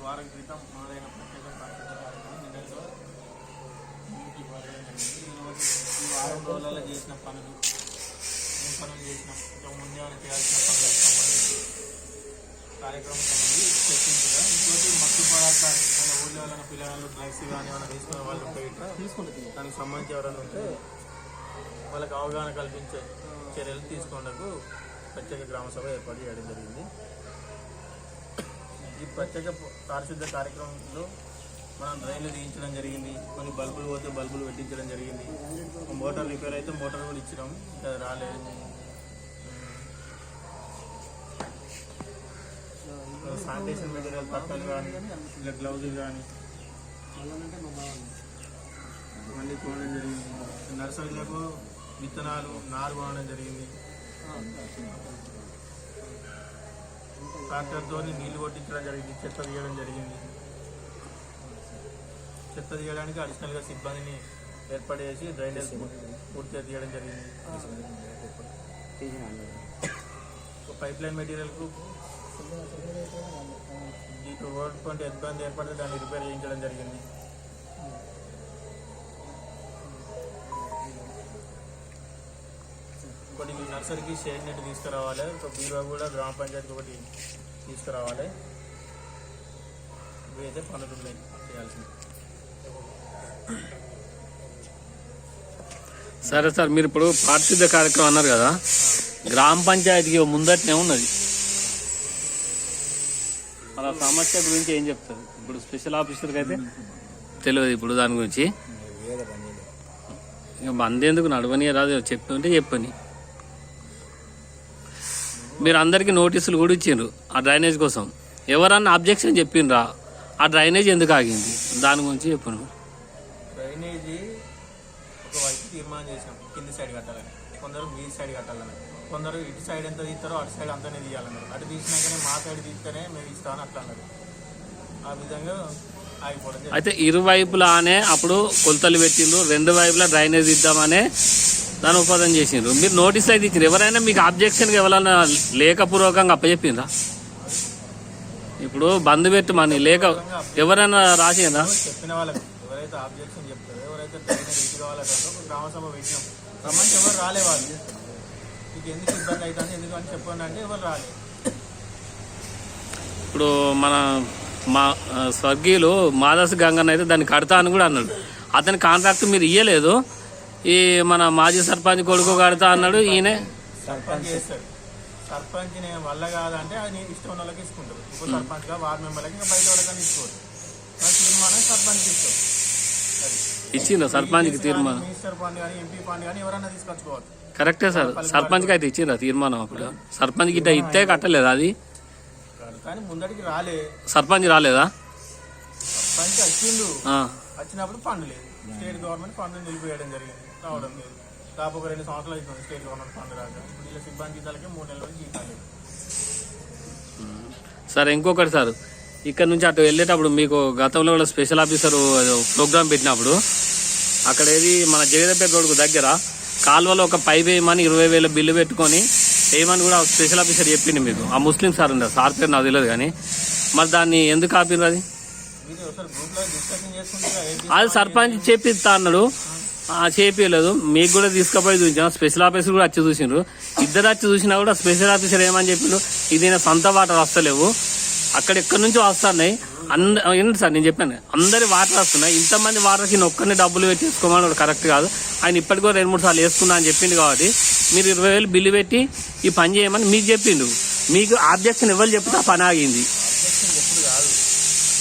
వారం క్రితం మొదలైన ప్రత్యేక కార్యక్రమం నిన్నటితో ఈ వారం రోజులలో చేసిన పనులు ఏం పనులు చేసినాం ఇంకా ముందే చేయాల్సిన పనులకు సంబంధించి కార్యక్రమం సంబంధించి చర్చించగా ఇంకోటి మత్తు పదార్థాలు మన ఊళ్ళో వాళ్ళ పిల్లలు డ్రగ్స్ కానీ ఏమైనా తీసుకునే వాళ్ళు ఉంటే దానికి సంబంధించి ఎవరైనా ఉంటే వాళ్ళకి అవగాహన కల్పించే చర్యలు తీసుకోవడానికి ప్రత్యేక గ్రామ సభ ఏర్పాటు చేయడం జరిగింది. ఈ ప్రత్యేక పారిశుద్ధ కార్యక్రమంలో మనం డ్రైన్లు తీయించడం జరిగింది, కొన్ని బల్బులు పోతే బల్బులు పెట్టించడం జరిగింది, మోటార్ రిపేర్ అయితే మోటార్ కూడా ఇచ్చినాం, ఇంకా రాలేదు. శానిటేషన్ మెటీరియల్ పక్కలు కానీ ఇలా గ్లౌజులు కానీ మళ్ళీ కొనడం జరిగింది. నర్సరీలకు విత్తనాలు నారు కొనడం జరిగింది. ట్రాక్టర్తో నీళ్లు కొట్టించడం జరిగింది. చెత్త తీయడం జరిగింది. చెత్త తీయడానికి అడిషనల్గా సిబ్బందిని ఏర్పాటు చేసి డ్రైనేజ్ పూర్తిగా తీయడం జరిగింది. పైప్ లైన్ మెటీరియల్కు ఇటు రోడ్ కొంటే ఇబ్బంది ఏర్పడితే దాన్ని రిపేర్ చేయించడం జరిగింది. ఒకటి నర్సరీకి షేడ్ నెట్ తీసుకురావాలి, ఒక బీరువా కూడా గ్రామ పంచాయతీకి ఒకటి తీసుకురావాలి. ఇవి అయితే పనులు ఉన్నాయి చేయాల్సింది. సరే సార్, మీరు ఇప్పుడు పారిశుద్ధ కార్యక్రమం అన్నారు కదా, గ్రామ పంచాయతీకి ముందటనే ఉన్నది, అలా సమస్య గురించి ఏం చెప్తారు? ఇప్పుడు స్పెషల్ ఆఫీసర్కి అయితే తెలియదు ఇప్పుడు దాని గురించి. ఇక మందేందుకు నడవని రాదు, చెప్తుంటే చెప్పని. మీరు అందరికీ నోటీసులు కూడా ఇచ్చిండ్రు ఆ డ్రైనేజ్ కోసం. ఎవరన్నా అబ్జెక్షన్ చెప్పిండ్రా? ఆ డ్రైనేజ్ ఎందుకు ఆగింది దాని గురించి చెప్పను. డ్రైనేజీ ఒకవైపు తీర్మానం చేసాం, కింది సైడ్ కట్టాలని, కొందరు మీ సైడ్ కట్టాలని, కొందరు ఇటు సైడ్ ఎంత తీస్తారో అటు సైడ్ అంతనే తీయాలన్నారు. అటు తీసినాకనే మా సైడ్ తీస్తేనే మేము ఇస్తామని అట్లా అన్నారు. ఆ విధంగా ఆగిపోవడం. అయితే ఇరువైపులానే అప్పుడు కొలతలు పెట్టిండ్రు, రెండు వైపులా డ్రైనేజ్ ఇద్దామనే దాని ఉపదం చేసిండ్రు. మీరు నోటీస్ అయితే ఇచ్చిండ్రు. ఎవరైనా మీకు అబ్జెక్షన్గా ఎవరైనా లేఖపూర్వకంగా అప్పచెప్పిండ్రా? ఇప్పుడు బంద్ పెట్టమని లేక ఎవరైనా రాసిండ్రా? చెప్పిన వాళ్ళకి ఎవరైతే అబ్జెక్షన్ చెప్తారో, ఎవరైతే డ్రైనేజ్ ఇటు కావాలంటారో గ్రామ సభ పెట్టినాం. రమ్మంటే ఎవరు రాలే. వాళ్ళు మీకు ఎందుకు ఇబ్బంది అవుతుంది ఎందుకు అని చెప్పండి అంటే ఎవరు రాలే. ఇప్పుడు మా స్వర్గీయులు మాదాసు గంగన్న అయితే దాన్ని కడతా అని కూడా అన్నాడు. అతని కాంట్రాక్ట్ మీరు ఇయ్యలేదు. ఈ మన మాజీ సర్పంచ్ కొడుకు కడతా అన్నాడు. ఈయన సర్పంచ్ చేస్తాడు. సర్పంచ్ వల్ల కాదంటే అది ఇష్టం ఉన్న వాళ్ళకి ఇసుకుంటారు. ఉప సర్పంచ్గా వార్డు మెంబర్లకి ఇంకా బయట వాళ్ళకని ఇసుకోరు. తీర్మానం సర్పంచ్ ఇస్తారు. ఇచ్చిండ్రు సర్పంచ్కి తీర్మానం. మినిస్టర్ ఫండ్ కానీ ఎంపీ ఫండ్ కానీ ఎవరైనా తీసుకొచ్చుకోవాలి. కరెక్టే సార్, సర్పంచ్కి అయితే ఇచ్చిండ్రా తీర్మానం? అప్పుడు సర్పంచ్ గిట్ట ఇస్తే కట్టలేదా అది? కానీ ముందడికి రాలే. సర్పంచ్ రాలేదా? సర్పంచ్ వచ్చిండు, వచ్చినప్పుడు ఫండ్ లేదు. స్టేట్ గవర్నమెంట్ ఫండ్ నిలిపివేయడం జరిగింది. రావడం లేదు. దాదాపు 2 సంవత్సరాలు అవుతుంది స్టేట్ గవర్నమెంట్ ఫండ్ రాక. ఇప్పుడు ఇలా సిబ్బంది జీతాలకి 3 నెలల వరకు జీతాలు లేదు. సరే, ఇంకొకటి సార్, ఇక్కడ నుంచి అటు వెళ్ళేటప్పుడు మీకు గతంలో కూడా స్పెషల్ ఆఫీసర్ ప్రోగ్రామ్ పెట్టినప్పుడు అక్కడ ఏది మన జగదేపేట రోడ్కు దగ్గర కాలువలో ఒక పైప్ వేయమని 20,000 బిల్లు పెట్టుకొని వేయమని కూడా స్పెషల్ ఆఫీసర్ చెప్పింది మీకు. ఆ ముస్లిం సార్ ఉన్నారు, సార్ పేరు నాకు తెలియదు కానీ, మరి దాన్ని ఎందుకు ఆపినారు? అది సర్పంచ్ చేపిస్తా అన్నాడు, చేపించలేదు. మీకు కూడా తీసుకుపోయి చూపించాను. స్పెషల్ ఆఫీసర్ కూడా వచ్చి చూసిండ్రు. ఇద్దరు వచ్చి చూసినా కూడా స్పెషల్ ఆఫీసర్ ఏమని చెప్పిండు, ఇది నా సొంత వాటర్ వస్తలేవు, అక్కడెక్కడి నుంచో వస్తున్నాయి. ఏంటి సార్ నేను చెప్పాను, అందరి వాటర్ వస్తున్నాయి, ఇంతమంది వాటర్కి నేను ఒక్కరిని డబ్బులు పెట్టి వేసుకోమని కరెక్ట్ కాదు. ఆయన ఇప్పటికీ 2-3 సార్లు వేసుకున్నా అని చెప్పిండు. కాబట్టి మీరు 20,000 బిల్లు పెట్టి ఈ పని చేయమని మీకు చెప్పిండు. మీకు ఆబ్జెక్షన్ ఎవరు చెప్తే ఆ పని ఆగింది.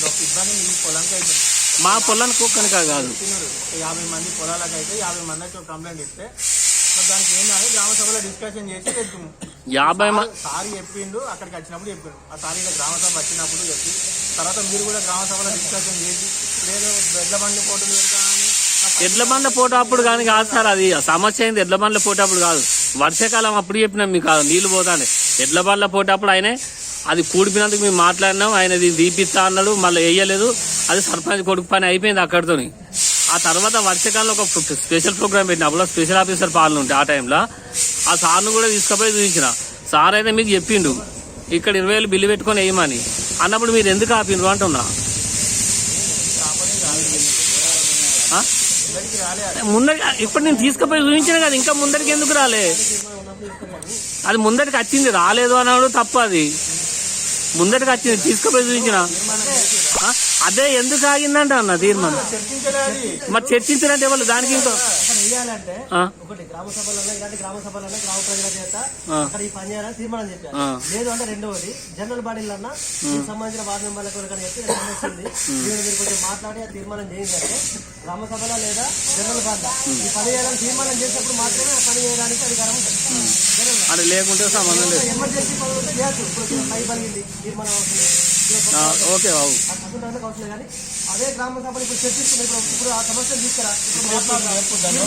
ఒక ఇబ్బంది మీ పొలంకి అవుతుంది. మా పొలానికి ఒక్కనికా కాదు, 50 మంది పొలాలకు అయితే 50 మందికి ఒక కంప్లైంట్ ఇస్తే మరి దానికి ఏంటంటే గ్రామ సభలో డిస్కషన్ చేసి చెప్తాము. 50 సారీ చెప్పిండు, అక్కడికి వచ్చినప్పుడు చెప్పిండు. ఆ సారీ గ్రామ సభ వచ్చినప్పుడు చెప్పి తర్వాత మీరు కూడా గ్రామ సభలో డిస్కషన్ చేసి లేదు ఎడ్ల బండ్ల పోటీలు పెడతామని. ఎడ్ల బండ్ల పోటీ అప్పుడు కానీ కాదు సార్, అది సమస్య అయింది. ఎడ్ల బండ్ల పోటీ అప్పుడు కాదు, వర్షాకాలం అప్పుడు చెప్పినాం మీకు నీళ్లు పోతానే. ఎడ్ల బండ్ల పోటీ అప్పుడు ఆయనే అది కూడిపినందుకు మేము మాట్లాడినాం, ఆయన ఇది దీపిస్తా అన్నాడు, మళ్ళీ వేయలేదు. అది సర్పంచ్ కొడుకు పని అయిపోయింది అక్కడితోని. ఆ తర్వాత వర్షాకాలంలో ఒక స్పెషల్ ప్రోగ్రామ్ పెట్టినప్పుడు స్పెషల్ ఆఫీసర్ పాలన ఉంటే ఆ టైంలో ఆ సార్ను కూడా తీసుకుపోయి చూపించిన. సార్ అయితే మీకు చెప్పిండు ఇక్కడ 20,000 బిల్లు పెట్టుకొని వేయమని అన్నప్పుడు మీరు ఎందుకు ఆపిండ్రు అంటున్నా. ముందరి ఇప్పుడు నేను తీసుకుపోయి చూపించిన కదా, ఇంకా ముందరికి ఎందుకు రాలే? అది ముందరికి వచ్చింది, రాలేదు అన్నాడు తప్పు. అది ముందరికి వచ్చింది, తీసుకుపోయి చూపించిన. అదే ఎందుకు ఆగిందంట అన్న తీర్మానం. మరి చర్చించినట్టు ఎవరు దానికి ఇంకా వేయాలంటే ఒకటి గ్రామ సభలలో ఇలాంటి గ్రామ సభలలో గ్రామ ప్రజల చేత అక్కడ ఈ పని చేయాలని తీర్మానం చెప్పారు. లేదు అంటే రెండవది జనరల్ బాడీలన్నా దీనికి సంబంధించిన వార్డు మెంబర్లకు ఎవరికైనా చెప్తే వచ్చింది మీరు కొంచెం మాట్లాడి ఆ తీర్మానం చేయిందంటే గ్రామ సభలో లేదా జనరల్ బాడీ ఈ పని చేయాలని తీర్మానం చేసినప్పుడు మాత్రమే ఆ పని చేయడానికి అధికారం ఉంటుంది. అది లేకుంటే సంబంధం లేదు. ఎమర్జెన్సీ పనులు ఉంటే చేయొచ్చు. ఇప్పుడు పై పలిగింది తీర్మానం అవసరం ఓకే బాబు, అవసరం కానీ అదే గ్రామ సభలు ఇప్పుడు చర్చిస్తున్నారు. ఇప్పుడు ఆ సమస్యలు తీసుకురా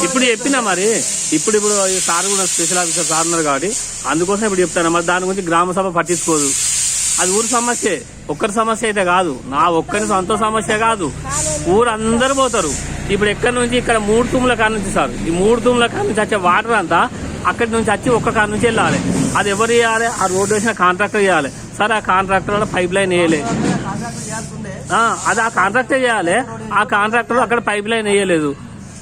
ఇప్పుడు చెప్పినా మరి ఇప్పుడు ఈ సార్ కూడా స్పెషల్ ఆఫీసర్ సార్ ఉన్నారు కాబట్టి అందుకోసం ఇప్పుడు చెప్తాను. మరి దాని గురించి గ్రామ సభ పట్టించుకోదు. అది ఊరు సమస్య, ఒక్కరి సమస్య అయితే కాదు, నా ఒక్కరి సొంత సమస్య కాదు, ఊరు అందరు పోతారు. ఇప్పుడు ఎక్కడి నుంచి ఇక్కడ 3 తూముల కాడ నుంచి సార్, ఈ 3 తూముల కాడ నుంచి వచ్చే వాటర్ అంతా అక్కడి నుంచి వచ్చి ఒక్క కాడ నుంచి వెళ్ళాలి. అది ఎవరు చేయాలి? ఆ రోడ్డు వేసిన కాంట్రాక్టర్ చేయాలి. సరే ఆ కాంట్రాక్టర్ పైప్ లైన్ వేయలే, అది ఆ కాంట్రాక్టర్ చేయాలి. ఆ కాంట్రాక్టర్ అక్కడ పైప్ లైన్ వేయలేదు.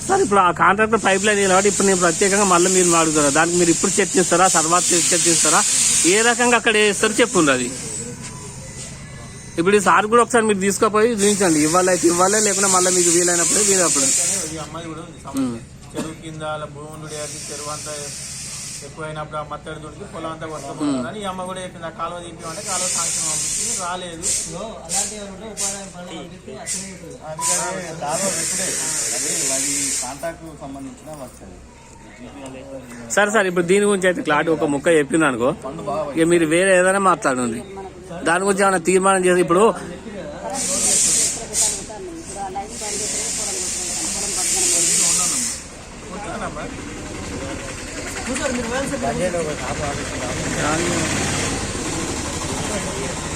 సార్ ఇప్పుడు ఆ కాంట్రాక్టర్ పైప్ లైన్ వేయాలి కాబట్టి ఇప్పుడు నేను ప్రత్యేకంగా మళ్ళీ మీరు అడుగుతారా? దానికి మీరు ఇప్పుడు చర్చిస్తారా, తర్వాత చర్చిస్తారా, ఏ రకంగా అక్కడ వేస్తారో చెప్పుండ్రు. అది ఇప్పుడు ఈ సార్ కూడా ఒకసారి మీరు తీసుకుపోయి చూపించండి. ఇవ్వాలైతే ఇవ్వాలి, లేకుండా మళ్ళీ మీకు వీలైనప్పుడు వీలప్పుడు. ఈ అమ్మాయి కూడా ఉంది సమస్య. చెరువు కింద భూములు చెరువు అంతా ఎక్కువైనప్పుడు ఆ మత్తడి దుడికి పొలం అంతా వస్తుంది. ఈ అమ్మ కూడా చెప్పింది ఆ కాలువ తీపిమంటే కాలువ సాంక్షన్ పంపించింది, రాలేదు. అలాంటి ఉపాయం కాంటాక్ట్ సంబంధించిన వస్తుంది. సరే సార్, ఇప్పుడు దీని గురించి అయితే క్లారిటీ ఒక ముక్క చెప్పింది అనుకో, ఇక మీరు వేరే ఏదైనా మాట్లాడండి. దాని గురించి ఏమైనా తీర్మానం చేసి ఇప్పుడు మీరు